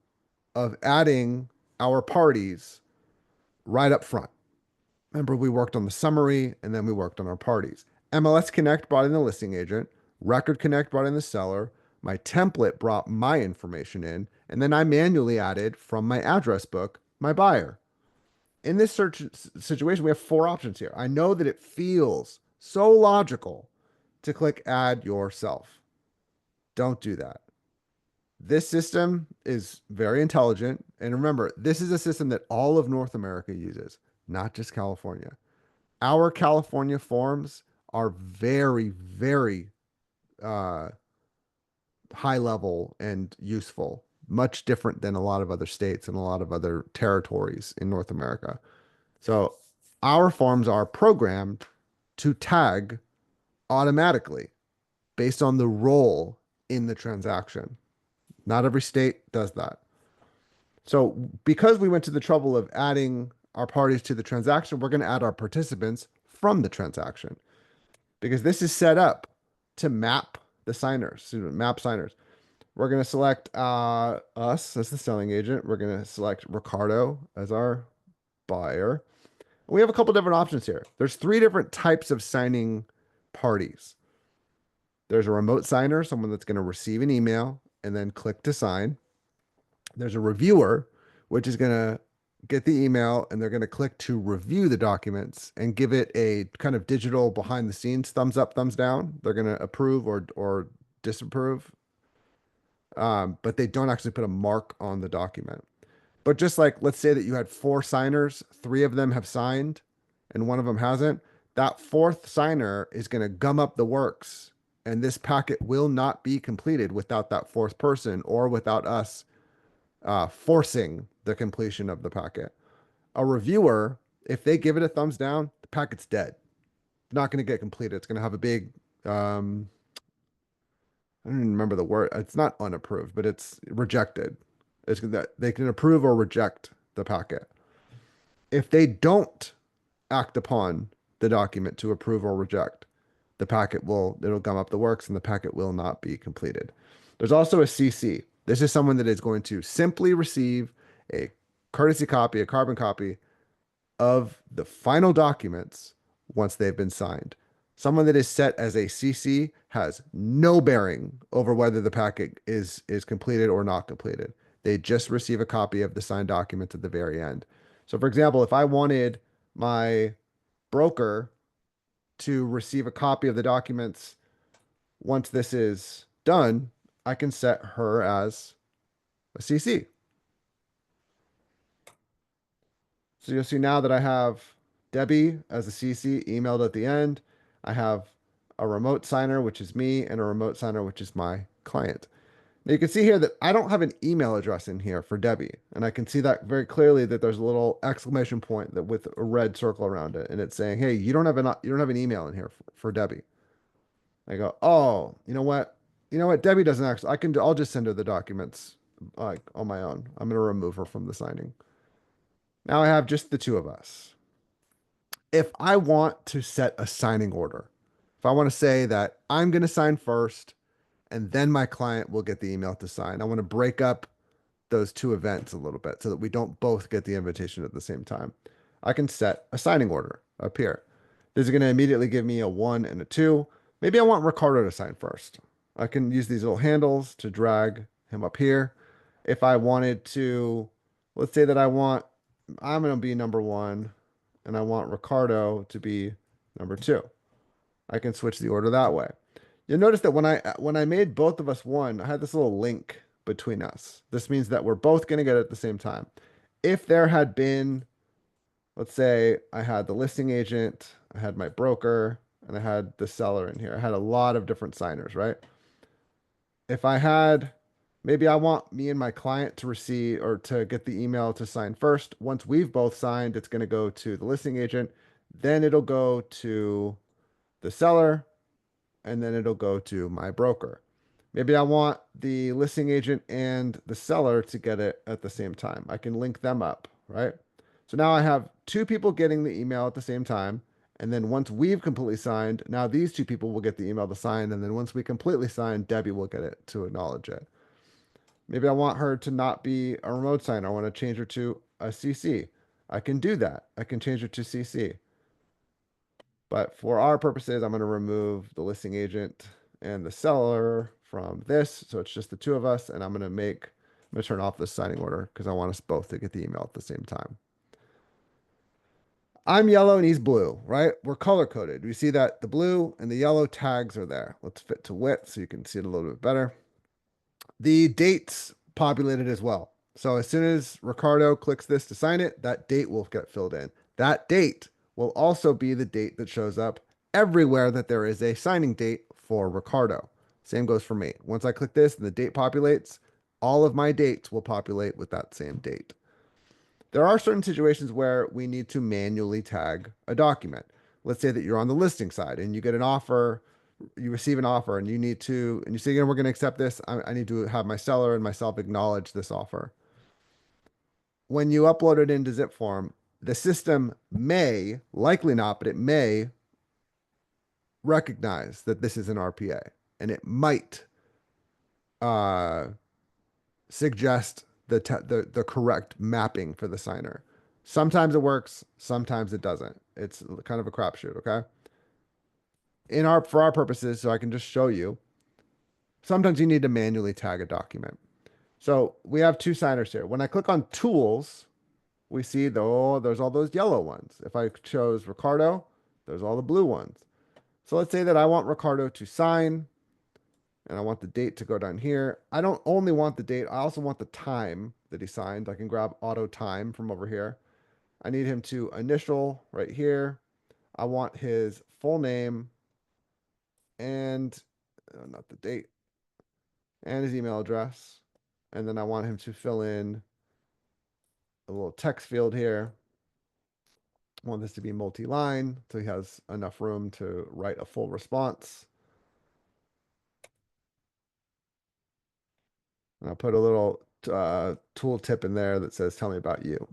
of adding our parties right up front. Remember, we worked on the summary and then we worked on our parties. MLS Connect brought in the listing agent, Record Connect brought in the seller, my template brought my information in, and then I manually added from my address book my buyer. In this search situation, we have 4 options here. I know that it feels so logical to click add yourself. Don't do that. This system is very intelligent. And remember, this is a system that all of North America uses, not just California. Our California forms are very, very uh, high level and useful, much different than a lot of other states and a lot of other territories in North America. So our forms are programmed to tag automatically based on the role in the transaction. Not every state does that. So because we went to the trouble of adding our parties to the transaction, we're going to add our participants from the transaction because this is set up to map the signers, map signers. We're going to select us as the selling agent. We're going to select Ricardo as our buyer. We have a couple different options here. There's 3 different types of signing parties. There's a remote signer, someone that's going to receive an email and then click to sign. There's a reviewer, which is going to get the email and they're going to click to review the documents and give it a kind of digital behind the scenes thumbs up, thumbs down. They're going to approve or disapprove, but they don't actually put a mark on the document. But just like, let's say that you had 4 signers, 3 of them have signed and 1 of them hasn't, that 4th signer is going to gum up the works. And this packet will not be completed without that 4th person or without us forcing the completion of the packet. A reviewer, if they give it a thumbs down, the packet's dead. Not going to get completed. It's going to have a big, I don't even remember the word. It's not unapproved, but it's rejected. It's that they can approve or reject the packet. If they don't act upon the document to approve or reject, the packet it'll gum up the works and the packet will not be completed. There's also a CC. This is someone that is going to simply receive a courtesy copy, a carbon copy of the final documents once they've been signed. Someone that is set as a CC has no bearing over whether the packet is completed or not completed. They just receive a copy of the signed documents at the very end. So for example, if I wanted my broker to receive a copy of the documents once this is done, I can set her as a CC. So you'll see now that I have Debbie as a CC emailed at the end. I have a remote signer, which is me, and a remote signer, which is my client. Now you can see here that I don't have an email address in here for Debbie. And I can see that very clearly that there's a little exclamation point that with a red circle around it. And it's saying, hey, you don't have an email in here for Debbie. I go, oh, you know what? You know what? Debbie doesn't actually, I'll just send her the documents like on my own. I'm going to remove her from the signing. Now I have just the two of us. If I want to set a signing order, if I want to say that I'm going to sign first and then my client will get the email to sign, I want to break up those two events a little bit so that we don't both get the invitation at the same time. I can set a signing order up here. This is going to immediately give me a 1 and a 2. Maybe I want Ricardo to sign first. I can use these little handles to drag him up here. If I wanted to, let's say that I'm going to be number 1 and I want Ricardo to be number 2. I can switch the order that way. You'll notice that when I made both of us 1, I had this little link between us. This means that we're both going to get it at the same time. If there had been, let's say I had the listing agent, I had my broker, and I had the seller in here. I had a lot of different signers, right? If I had, maybe I want me and my client to receive or to get the email to sign first. Once we've both signed, it's going to go to the listing agent. Then it'll go to the seller, and then it'll go to my broker. Maybe I want the listing agent and the seller to get it at the same time. I can link them up, right? So now I have two people getting the email at the same time. And then once we've completely signed, now these two people will get the email to sign. And then once we completely sign, Debbie will get it to acknowledge it. Maybe I want her to not be a remote signer. I want to change her to a CC. I can do that. I can change her to CC. But for our purposes, I'm going to remove the listing agent and the seller from this. So it's just the two of us. And I'm going to turn off this signing order because I want us both to get the email at the same time. I'm yellow and he's blue, right? We're color coded. We see that the blue and the yellow tags are there. Let's fit to width so you can see it a little bit better. The dates populated as well. So as soon as Ricardo clicks this to sign it, that date will get filled in. That date will also be the date that shows up everywhere that there is a signing date for Ricardo. Same goes for me. Once I click this and the date populates, all of my dates will populate with that same date. There are certain situations where we need to manually tag a document. Let's say that you're on the listing side and you get an offer, you receive an offer and you say, we're going to accept this. I need to have my seller and myself acknowledge this offer. When you upload it into zipForm, the system may, likely not, but it may recognize that this is an RPA and it might suggest the correct mapping for the signer. Sometimes it works, sometimes it doesn't. It's kind of a crapshoot, okay? For our purposes, so I can just show you, sometimes you need to manually tag a document. So we have two signers here. When I click on tools, we see there's all those yellow ones. If I chose Ricardo, there's all the blue ones. So let's say that I want Ricardo to sign and I want the date to go down here. I don't only want the date. I also want the time that he signed. I can grab auto time from over here. I need him to initial right here. I want his full name and not the date and his email address. And then I want him to fill in a little text field here. I want this to be multi-line so he has enough room to write a full response. And I'll put a little tool tip in there that says, tell me about you.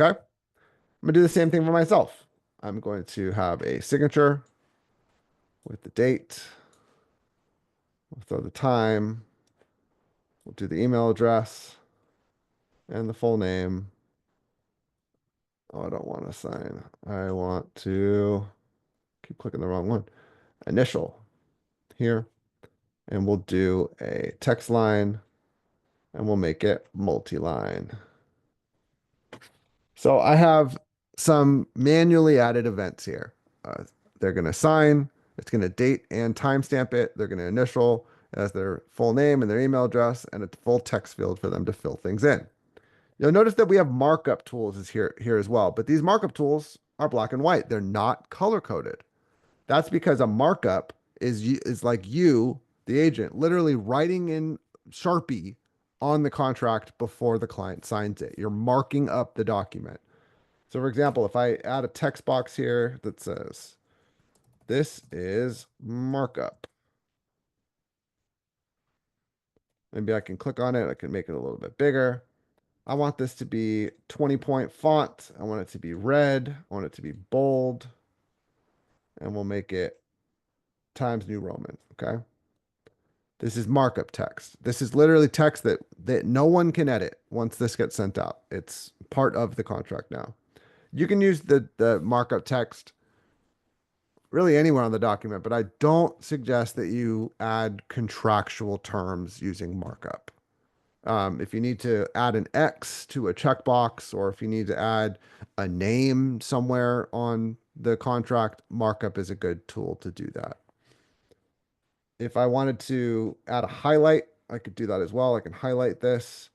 Okay. I'm going to do the same thing for myself. I'm going to have a signature with the date. We'll throw the time. We'll do the email address and the full name. Oh, I don't want to sign. I want to keep clicking the wrong one. Initial here. And we'll do a text line and we'll make it multi-line. So I have some manually added events here. They're going to sign. It's going to date and timestamp it. They're going to initial as their full name and their email address and a full text field for them to fill things in. You'll notice that we have markup tools here as well, but these markup tools are black and white. They're not color coded. That's because a markup is like you, the agent, literally writing in Sharpie on the contract before the client signs it. You're marking up the document. So for example, if I add a text box here that says, this is markup. Maybe I can click on it. I can make it a little bit bigger. I want this to be 20-point font. I want it to be red. I want it to be bold. And we'll make it Times New Roman. Okay. This is markup text. This is literally text that no one can edit once this gets sent out. It's part of the contract now. You can use the markup text really anywhere on the document, but I don't suggest that you add contractual terms using markup. If you need to add an X to a checkbox, or if you need to add a name somewhere on the contract, markup is a good tool to do that. If I wanted to add a highlight, I could do that as well. I can highlight this.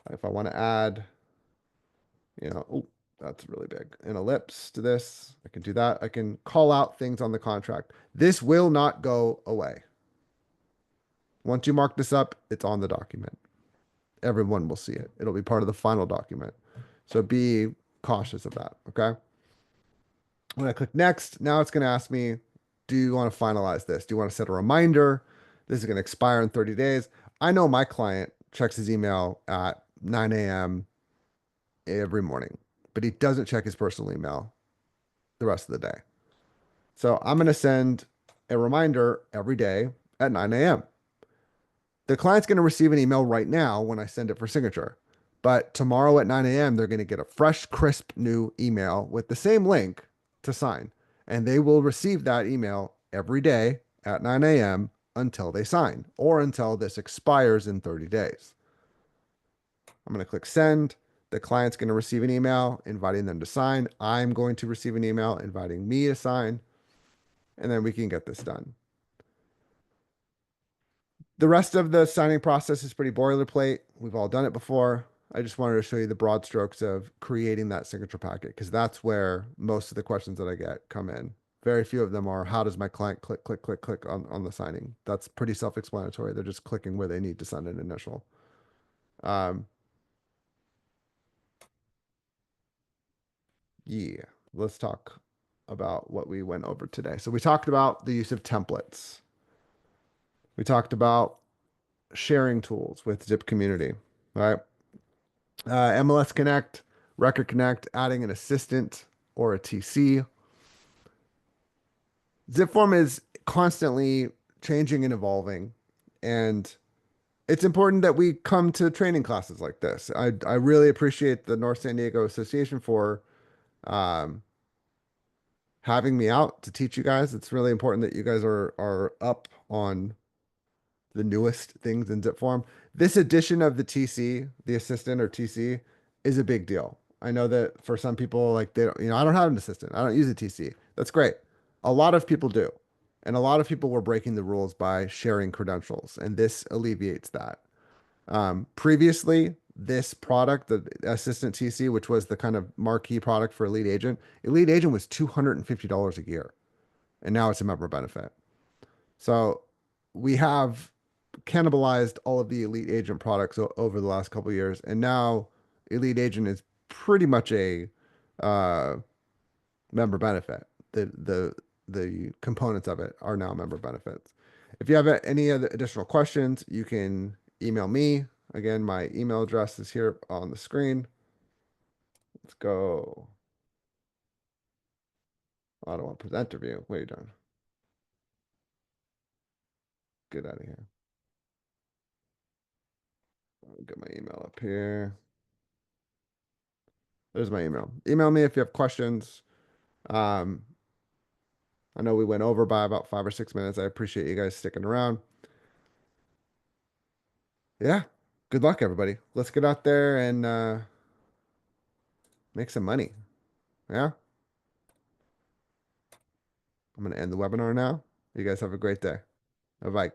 If I want to add, oh, that's really big, an ellipse to this, I can do that. I can call out things on the contract. This will not go away. Once you mark this up, it's on the document. Everyone will see it. It'll be part of the final document. So be cautious of that, okay? When I click next, now it's going to ask me, do you want to finalize this? Do you want to set a reminder? This is going to expire in 30 days. I know my client checks his email at 9 a.m. every morning, but he doesn't check his personal email the rest of the day. So I'm going to send a reminder every day at 9 a.m. The client's going to receive an email right now when I send it for signature. But tomorrow at 9 a.m., they're going to get a fresh, crisp new email with the same link to sign. And they will receive that email every day at 9 a.m. until they sign, or until this expires in 30 days. I'm going to click send. The client's going to receive an email inviting them to sign. I'm going to receive an email inviting me to sign. And then we can get this done. The rest of the signing process is pretty boilerplate. We've all done it before. I just wanted to show you the broad strokes of creating that signature packet, because that's where most of the questions that I get come in. Very few of them are, how does my client click, click, click, click on the signing? That's pretty self-explanatory. They're just clicking where they need to send an initial. Yeah, let's talk about what we went over today. So we talked about the use of templates. We talked about sharing tools with zipCommunity, right? MLS Connect, Record Connect, adding an assistant or a TC. zipForm is constantly changing and evolving, and it's important that we come to training classes like this. I really appreciate the North San Diego Association for um, having me out to teach you guys. It's really important that you guys are up on the newest things in zipForm. This addition of the TC, the assistant or TC, is a big deal. I know that for some people, like they don't, I don't have an assistant. I don't use a TC. That's great. A lot of people do. And a lot of people were breaking the rules by sharing credentials, and this alleviates that. Previously, this product, the Assistant TC, which was the kind of marquee product for Elite Agent was $250 a year, and now it's a member benefit. So we have cannibalized all of the Elite Agent products over the last couple of years, and now Elite Agent is pretty much a uh, member benefit. The components of it are now member benefits. If you have any other additional questions, you can email me. Again, my email address is here on the screen. Let's go. Oh, I don't want presenter view. What are you doing? Get out of here. I'll get my email up here. There's my email. Email me if you have questions. Um, I know we went over by about 5 or 6 minutes. I appreciate you guys sticking around. Yeah. Good luck, everybody. Let's get out there and make some money. Yeah. I'm going to end the webinar now. You guys have a great day. Bye-bye.